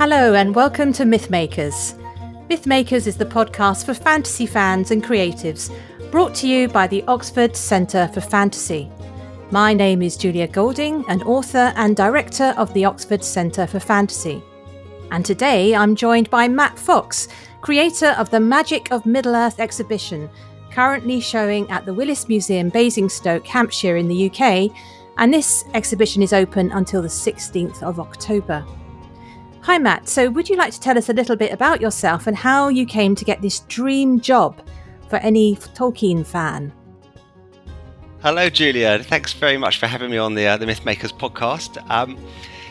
Hello and welcome to Mythmakers. Mythmakers is the podcast for fantasy fans and creatives, brought to you by the Oxford Centre for Fantasy. My name is Julia Golding, an author and director of the Oxford Centre for Fantasy. And today I'm joined by Matt Fox, creator of the Magic of Middle-earth exhibition, currently showing at the Willis Museum, Basingstoke, Hampshire in the UK, and this exhibition is open until the 16th of October. Hi Matt, so would you like to tell us a little bit about yourself and how you came to get this dream job for any Tolkien fan? Hello Julia, thanks very much for having me on the Mythmakers podcast.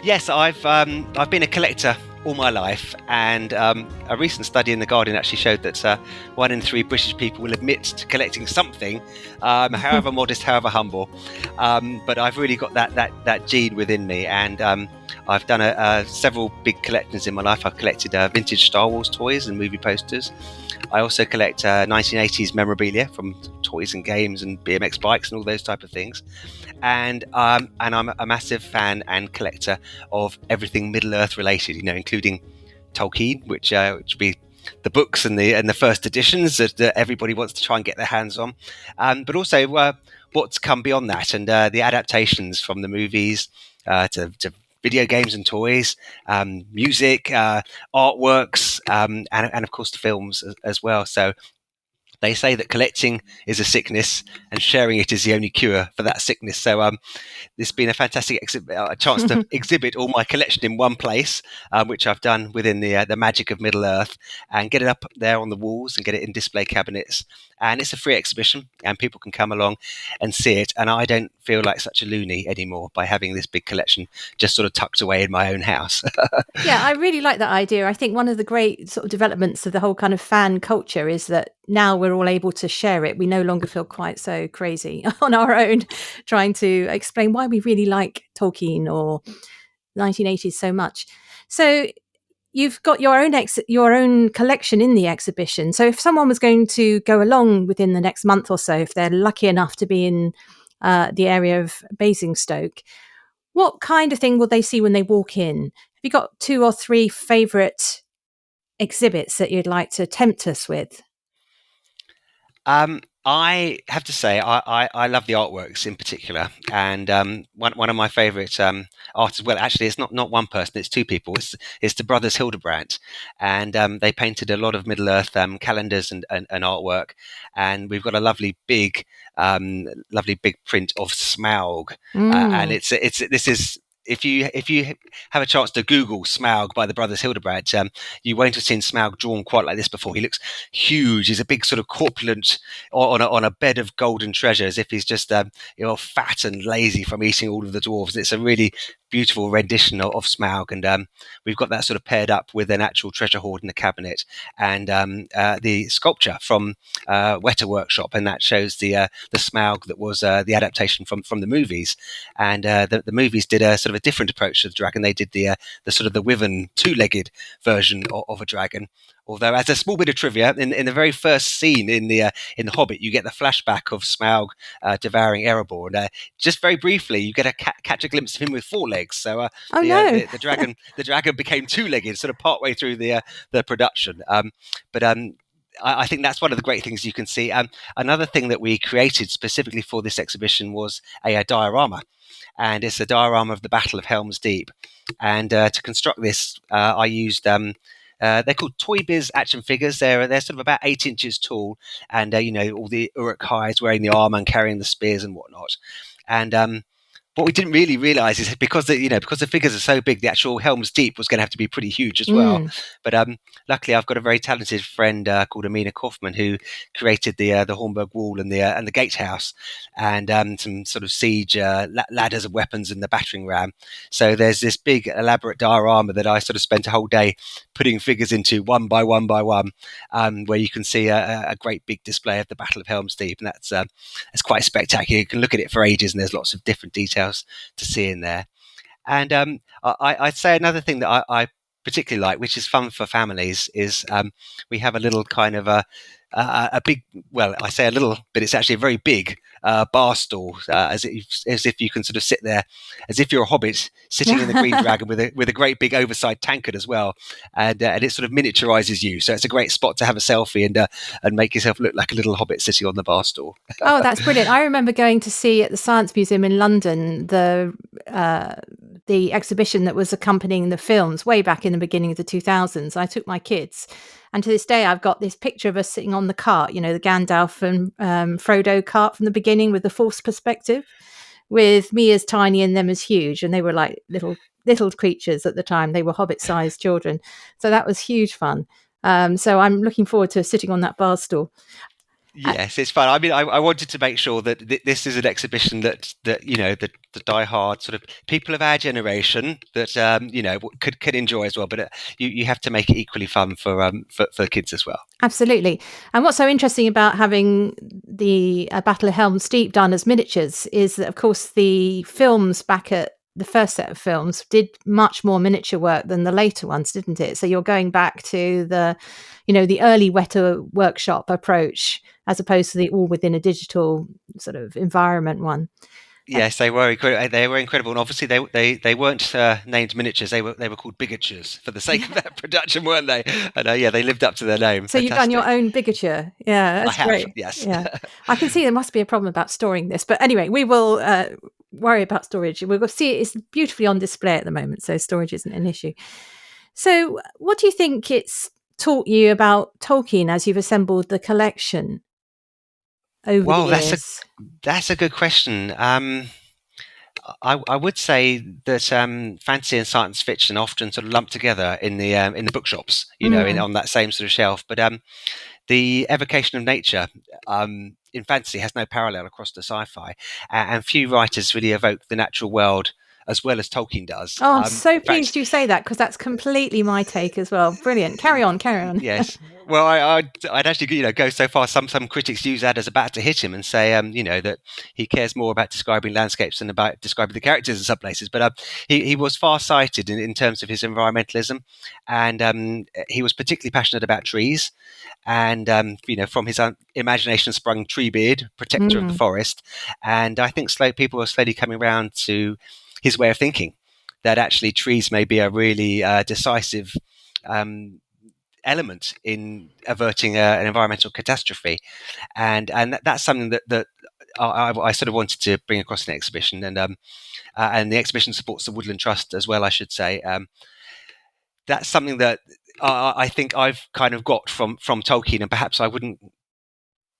Yes, I've been a collector all my life, and a recent study in The Guardian actually showed that 1 in 3 British people will admit to collecting something, however modest, however humble. But I've really got that gene within me, and I've done several big collections in my life. I've collected vintage Star Wars toys and movie posters. I also collect 1980s memorabilia from toys and games and BMX bikes and all those type of things. And I'm a massive fan and collector of everything Middle-earth related, including Tolkien, which would be the books and the first editions that everybody wants to try and get their hands on, but also what's come beyond that, and the adaptations from the movies to video games and toys, music, artworks, and of course the films as well. So they say that collecting is a sickness and sharing it is the only cure for that sickness. So it's been a fantastic chance to exhibit all my collection in one place, which I've done within the Magic of Middle-earth, and get it up there on the walls and get it in display cabinets. And it's a free exhibition and people can come along and see it. And I don't feel like such a loony anymore by having this big collection just sort of tucked away in my own house. Yeah, I really like that idea. I think one of the great sort of developments of the whole kind of fan culture is that now we're all able to share it. We no longer feel quite so crazy on our own trying to explain why we really like Tolkien or 1980s so much. So you've got your own collection in the exhibition. So if someone was going to go along within the next month or so, if they're lucky enough to be in the area of Basingstoke, what kind of thing will they see when they walk in? Have you got 2 or 3 favourite exhibits that you'd like to tempt us with? I have to say, I love the artworks in particular, and one of my favourite artists. Well, actually, it's not one person; it's 2 people. It's the brothers Hildebrandt, and they painted a lot of Middle-earth calendars and artwork. And we've got a lovely big print of Smaug, and this is. If you have a chance to Google Smaug by the brothers Hildebrandt, you won't have seen Smaug drawn quite like this before. He looks huge. He's a big sort of corpulent on a bed of golden treasure, as if he's just fat and lazy from eating all of the dwarves. It's a really beautiful rendition of Smaug, and we've got that sort of paired up with an actual treasure hoard in the cabinet, and the sculpture from Weta Workshop, and that shows the Smaug that was the adaptation from the movies. And the movies did a sort of a different approach to the dragon. They did the sort of the wyvern 2-legged version of a dragon. Although, as a small bit of trivia, in the very first scene in the Hobbit, you get the flashback of Smaug devouring Erebor. Just very briefly, you get catch a glimpse of him with 4 legs. So the dragon became 2-legged, sort of partway through the production. I think that's one of the great things you can see. Another thing that we created specifically for this exhibition was a diorama. And it's a diorama of the Battle of Helm's Deep. And to construct this, I used... they're called Toy Biz action figures. They're sort of about 8 inches tall, and all the Uruk-hais wearing the armor and carrying the spears and whatnot. And what we didn't really realize is because the figures are so big, the actual Helm's Deep was going to have to be pretty huge as well. But luckily, I've got a very talented friend called Amina Kaufman who created the Hornburg Wall and the gatehouse, and some sort of siege ladders and weapons in the battering ram. So there's this big elaborate diorama that I sort of spent a whole day putting figures into one by one by one, where you can see a great big display of the Battle of Helm's Deep, and that's quite spectacular. You can look at it for ages, and there's lots of different details to see in there. And I'd say another thing that I particularly like, which is fun for families, is we have a little kind of a big, well, I say a little, but it's actually a very big bar stool, as if you can sort of sit there, as if you're a hobbit sitting in the Green Dragon with a great big oversized tankard as well, and it sort of miniaturizes you. So it's a great spot to have a selfie and make yourself look like a little hobbit sitting on the bar stool. Oh, that's brilliant! I remember going to see at the Science Museum in London the exhibition that was accompanying the films way back in the beginning of the 2000s. I took my kids, and to this day, I've got this picture of us sitting on the cart, you know, the Gandalf and Frodo cart from the beginning with the forced perspective, with me as tiny and them as huge. And they were like little creatures at the time. They were hobbit-sized children. So that was huge fun. So I'm looking forward to sitting on that bar stool. Yes, it's fun. I mean, I wanted to make sure that this is an exhibition that you know, the diehard sort of people of our generation that you know, could enjoy as well. But you have to make it equally fun for kids as well. Absolutely. And what's so interesting about having the Battle of Helm's Deep done as miniatures is that, of course, the films back at the first set of films did much more miniature work than the later ones, didn't it? So you're going back to the, you know, the early Weta workshop approach as opposed to the all within a digital sort of environment one. Yes, they were incredible, and obviously they weren't named miniatures. They were called bigatures for the sake of that production, weren't they? And yeah, they lived up to their name. So Fantastic. You've done your own bigature, yeah, that's great. Yes, yeah. I can see there must be a problem about storing this, but anyway, we will worry about storage. We'll see it's beautifully on display at the moment, so storage isn't an issue. So, what do you think it's taught you about Tolkien as you've assembled the collection? Over the years? That's a good question. I would say that fantasy and science fiction are often sort of lumped together in the bookshops, you know, on that same sort of shelf. But the evocation of nature in fantasy has no parallel across the sci-fi, and few writers really evoke the natural world as well as Tolkien does. Oh, I'm so pleased you say that, because that's completely my take as well. Brilliant. Carry on. Yes. Well, I'd actually, you know, go so far. Some critics use that as a bat to hit him and say, you know, that he cares more about describing landscapes than about describing the characters in some places. But he was far-sighted in terms of his environmentalism, and he was particularly passionate about trees. And you know, from his imagination sprung Treebeard, protector of the forest. And I think people are slowly coming around to his way of thinking, that actually trees may be a really decisive element in averting an environmental catastrophe, and that's something that I sort of wanted to bring across in the exhibition, and the exhibition supports the Woodland Trust as well, I should say. That's something that I think I've kind of got from Tolkien, and perhaps I wouldn't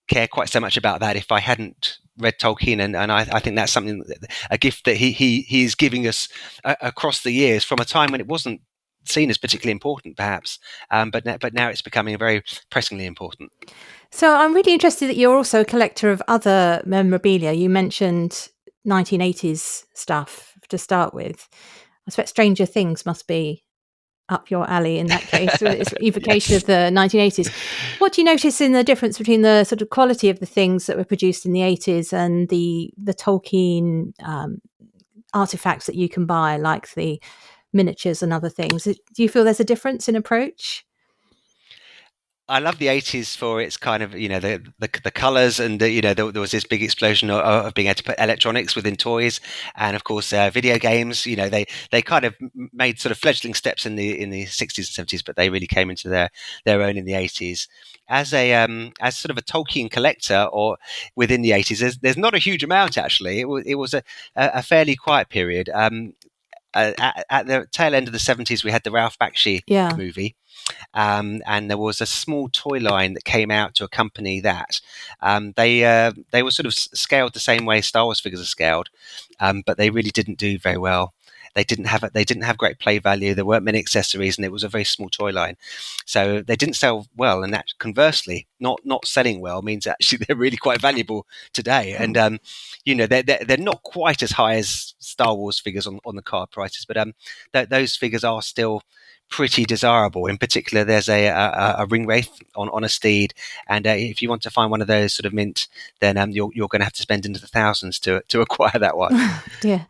care quite so much about that if I hadn't read Tolkien, and I think that's something, a gift that he is giving us across the years, from a time when it wasn't seen as particularly important, perhaps, but now it's becoming very pressingly important. So I'm really interested that you're also a collector of other memorabilia. You mentioned 1980s stuff to start with. I expect Stranger Things must be up your alley in that case. It's evocation Yes. of the 1980s. What do you notice in the difference between the sort of quality of the things that were produced in the 80s and the Tolkien artifacts that you can buy, like the miniatures and other things? Do you feel there's a difference in approach? I love the 80s for its kind of, you know, the colours, and you know, there was this big explosion of being able to put electronics within toys, and of course video games. You know, they kind of made sort of fledgling steps in the 60s and 70s, but they really came into their own in the 80s. As sort of a Tolkien collector, or within the 80s, there's not a huge amount actually. It was a fairly quiet period. At the tail end of the 70s, we had the Ralph Bakshi movie. And there was a small toy line that came out to accompany that. They were sort of scaled the same way Star Wars figures are scaled, but they really didn't do very well. They didn't have great play value. There weren't many accessories, and it was a very small toy line, so they didn't sell well. And that, conversely, not selling well means actually they're really quite valuable today. And you know, they're not quite as high as Star Wars figures on the card prices, but those figures are still pretty desirable. In particular, there's a ring wraith on a steed, and if you want to find one of those sort of mint, then you're going to have to spend into the thousands to acquire that one. Yeah,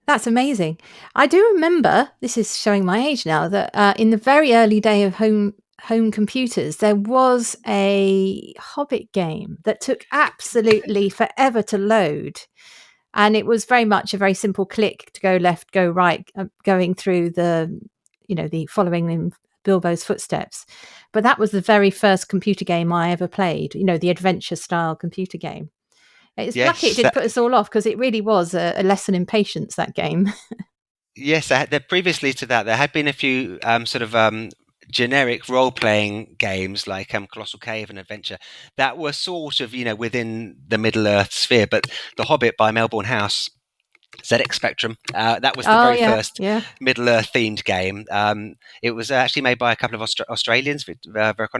that's amazing. I do remember, this is showing my age now, that in the very early day of home home computers, there was a Hobbit game that took absolutely forever to load. And it was very much a very simple click to go left, go right, going through the following in Bilbo's footsteps. But that was the very first computer game I ever played, the adventure style computer game. It's lucky it Yes, didn't put us all off, because it really was a lesson in patience, that game. yes. Previously to that, there had been a few generic role-playing games like Colossal Cave and Adventure that were sort of within the Middle Earth sphere. But The Hobbit by Melbourne House, ZX Spectrum, that was the Oh, very yeah, first yeah. Middle Earth themed game. It was actually made by a couple of Australians, Veronica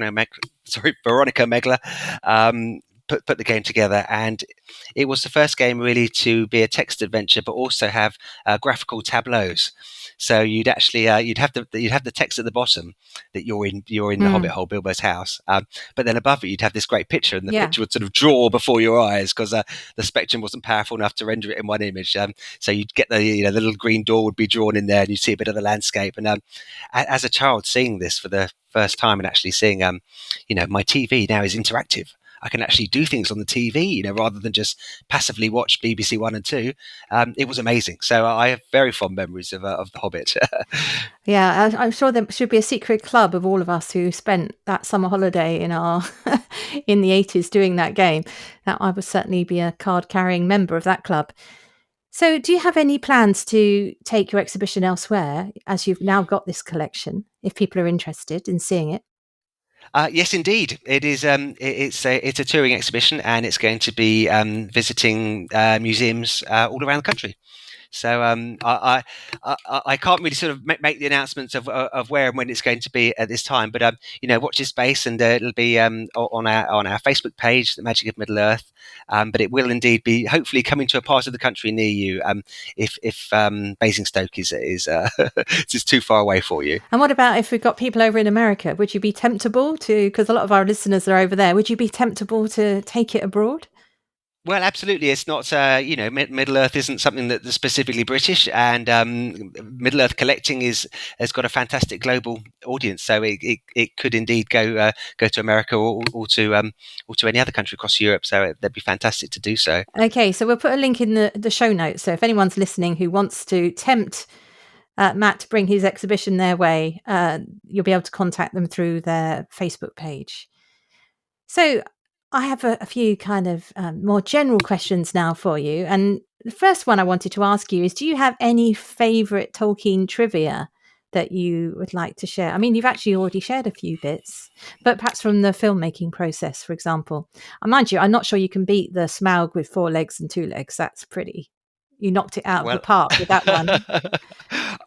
Megler. Put the game together, and it was the first game really to be a text adventure, but also have graphical tableaus. So you'd actually you'd have the text at the bottom that you're in the Hobbit hole, Bilbo's house, but then above it you'd have this great picture, and the picture would sort of draw before your eyes, because the Spectrum wasn't powerful enough to render it in one image. So you'd get the little green door would be drawn in there, and you'd see a bit of the landscape. And as a child, seeing this for the first time and actually seeing my TV now is interactive. I can actually do things on the TV, rather than just passively watch BBC One and Two. It was amazing. So I have very fond memories of The Hobbit. Yeah, I'm sure there should be a secret club of all of us who spent that summer holiday in our in the 80s doing that game. Now, I would certainly be a card-carrying member of that club. So, do you have any plans to take your exhibition elsewhere, as you've now got this collection, if people are interested in seeing it? Yes, indeed. It is. It's a touring exhibition, and it's going to be visiting museums all around the country. So I can't really sort of make the announcements of where and when it's going to be at this time. But watch this space, and it'll be on our Facebook page, The Magic of Middle Earth. But it will indeed be hopefully coming to a part of the country near you. If Basingstoke is is too far away for you. And what about if we've got people over in America? Would you be temptable to, because a lot of our listeners are over there, would you be temptable to take it abroad? Well, absolutely. It's not, Middle Earth isn't something that's specifically British, and Middle Earth collecting has got a fantastic global audience. So it could indeed go to America or to any other country across Europe. So that'd be fantastic to do so. Okay, so we'll put a link in the show notes. So if anyone's listening who wants to tempt Matt to bring his exhibition their way, you'll be able to contact them through their Facebook page. So I have a few kind of more general questions now for you. And the first one I wanted to ask you is, do you have any favourite Tolkien trivia that you would like to share? I mean, you've actually already shared a few bits, but perhaps from the filmmaking process, for example. And mind you, I'm not sure you can beat the Smaug with 4 legs and 2 legs. That's pretty. You knocked it out of the park with that one.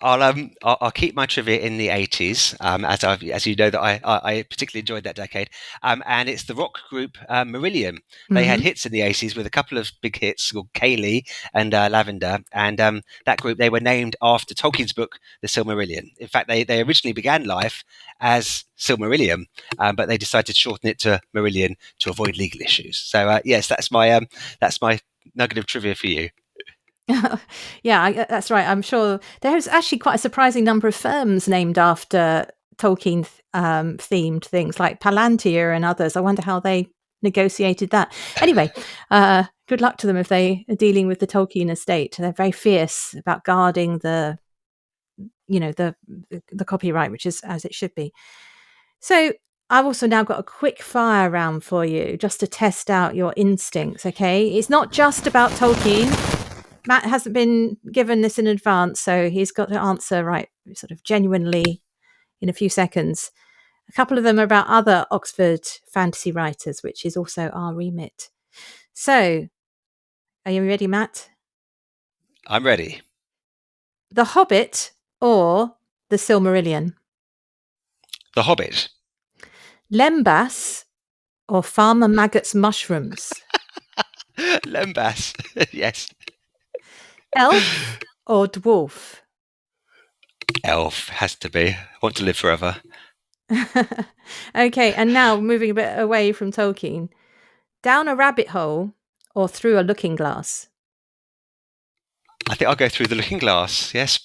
I'll keep my trivia in the 80s, as you know that I particularly enjoyed that decade, and it's the rock group Marillion. They had hits in the 80s with a couple of big hits called Kaylee and Lavender, and that group, they were named after Tolkien's book The Silmarillion. In fact, they originally began life as Silmarillion, but they decided to shorten it to Marillion to avoid legal issues. So yes, that's my nugget of trivia for you. Yeah, that's right. I'm sure there's actually quite a surprising number of firms named after Tolkien themed things, like Palantir and others. I wonder how they negotiated that. Anyway, good luck to them if they are dealing with the Tolkien estate. They're very fierce about guarding the copyright, which is as it should be. So I've also now got a quick fire round for you, just to test out your instincts. Okay, it's not just about Tolkien. Matt hasn't been given this in advance, so he's got to answer right, sort of genuinely, in a few seconds. A couple of them are about other Oxford fantasy writers, which is also our remit. So, are you ready, Matt? I'm ready. The Hobbit or the Silmarillion? The Hobbit. Lembas or Farmer Maggot's mushrooms? Lembas. Yes. Elf or dwarf? Elf has to be. I want to live forever. Okay, and now moving a bit away from Tolkien. Down a rabbit hole or through a looking glass? I think I'll go through the looking glass. Yes.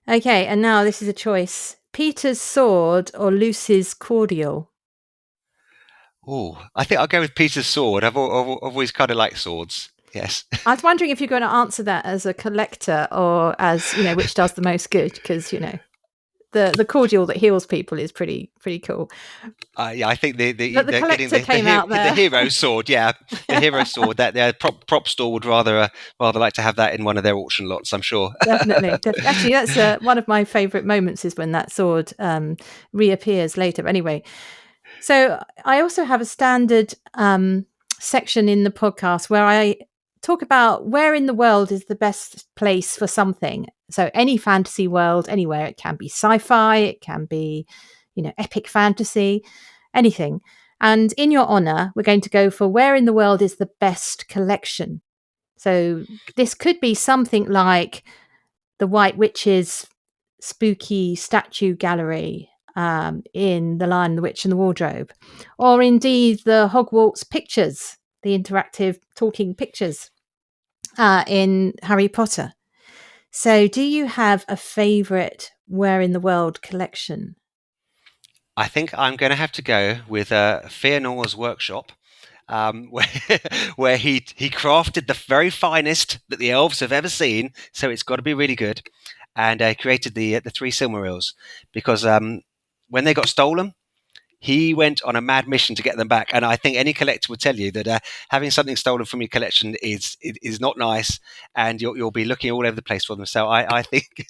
Okay, and now this is a choice Peter's sword or Lucy's cordial? Oh, I think I'll go with Peter's sword. I've always kind of liked swords. Yes. I was wondering if you're going to answer that as a collector or as, which does the most good, because, the cordial that heals people is pretty cool. Yeah, I think the collector came out there. The hero sword, the hero sword. That their prop store would rather like to have that in one of their auction lots. I'm sure. Definitely. Actually, that's one of my favourite moments is when that sword reappears later. But anyway, so I also have a standard section in the podcast where I talk about where in the world is the best place for something. So any fantasy world, anywhere. It can be sci-fi, it can be, epic fantasy, anything. And in your honour, we're going to go for where in the world is the best collection. So this could be something like the White Witch's spooky statue gallery in The Lion, the Witch and the Wardrobe, or indeed the Hogwarts pictures, the interactive talking pictures in Harry Potter. So do you have a favourite where in the world collection? I think I'm going to have to go with Fëanor's workshop, where he crafted the very finest that the elves have ever seen. So it's got to be really good, and created the 3 Silmarils because when they got stolen, he went on a mad mission to get them back. And I think any collector would tell you that having something stolen from your collection is not nice, and you'll be looking all over the place for them. So I think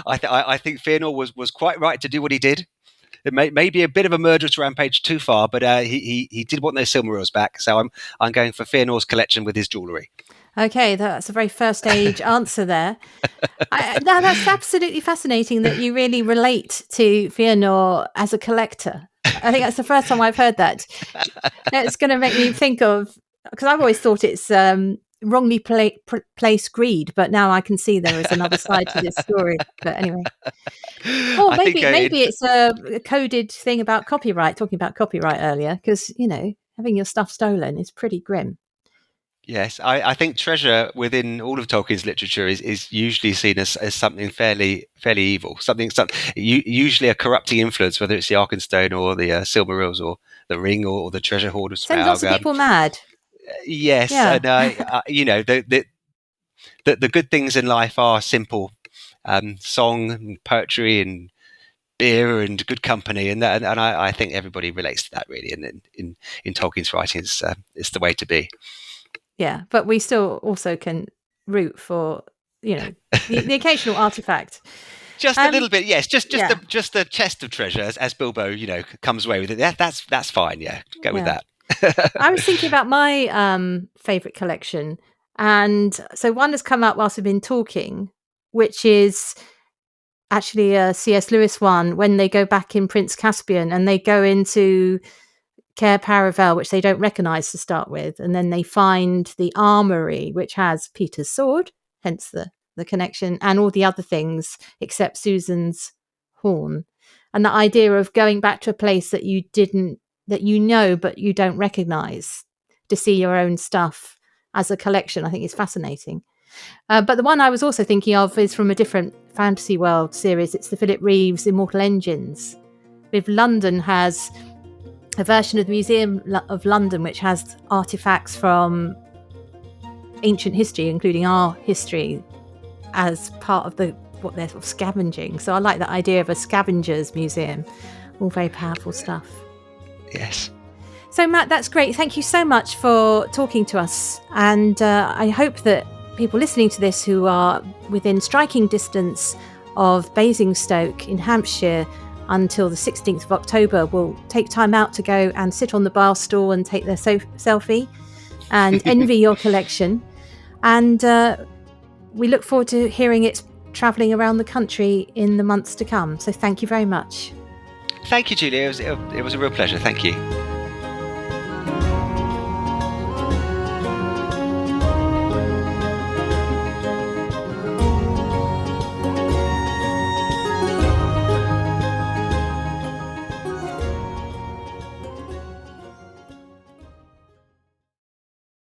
I think Fëanor was quite right to do what he did. It may be a bit of a murderous rampage too far, but he did want those Silmarils back. So I'm going for Fëanor's collection with his jewellery. Okay, that's a very first age answer there. Now that's absolutely fascinating that you really relate to Fëanor as a collector. I think that's the first time I've heard that. It's going to make me think of, because I've always thought it's wrongly placed greed, but now I can see there is another side to this story. But anyway, or maybe it's a coded thing about copyright. Talking about copyright earlier, because having your stuff stolen is pretty grim. Yes, I think treasure within all of Tolkien's literature is usually seen as something fairly evil, something usually a corrupting influence, whether it's the Arkenstone or the Silmarils or the Ring or the treasure hoard of Smaug. Sends lots of people mad. Yes, yeah. And the good things in life are simple, song, and poetry, and beer, and good company, and I think everybody relates to that really. And in Tolkien's writings, it's the way to be. Yeah, but we still also can root for, the occasional artifact. Just a little bit, yes. Just the chest of treasure, as Bilbo, comes away with it. That's fine. Yeah, go with that. I was thinking about my favourite collection, and so one has come up whilst we've been talking, which is actually a C.S. Lewis one when they go back in Prince Caspian and they go into Cair Paravel, which they don't recognise to start with, and then they find the armoury, which has Peter's sword, hence the connection, and all the other things except Susan's horn. And the idea of going back to a place that but you don't recognise to see your own stuff as a collection, I think is fascinating. But the one I was also thinking of is from a different fantasy world series. It's the Philip Reeves Immortal Engines. With London has a version of the Museum of London which has artifacts from ancient history, including our history, as part of what they're sort of scavenging. So I like the idea of a scavengers museum. All very powerful stuff. Yes. So Matt, that's great. Thank you so much for talking to us. And I hope that people listening to this who are within striking distance of Basingstoke in Hampshire until the 16th of October will take time out to go and sit on the bar stool and take their selfie and envy your collection. And we look forward to hearing it travelling around the country in the months to come. So thank you very much. Thank you, Julia. It was a real pleasure. Thank you.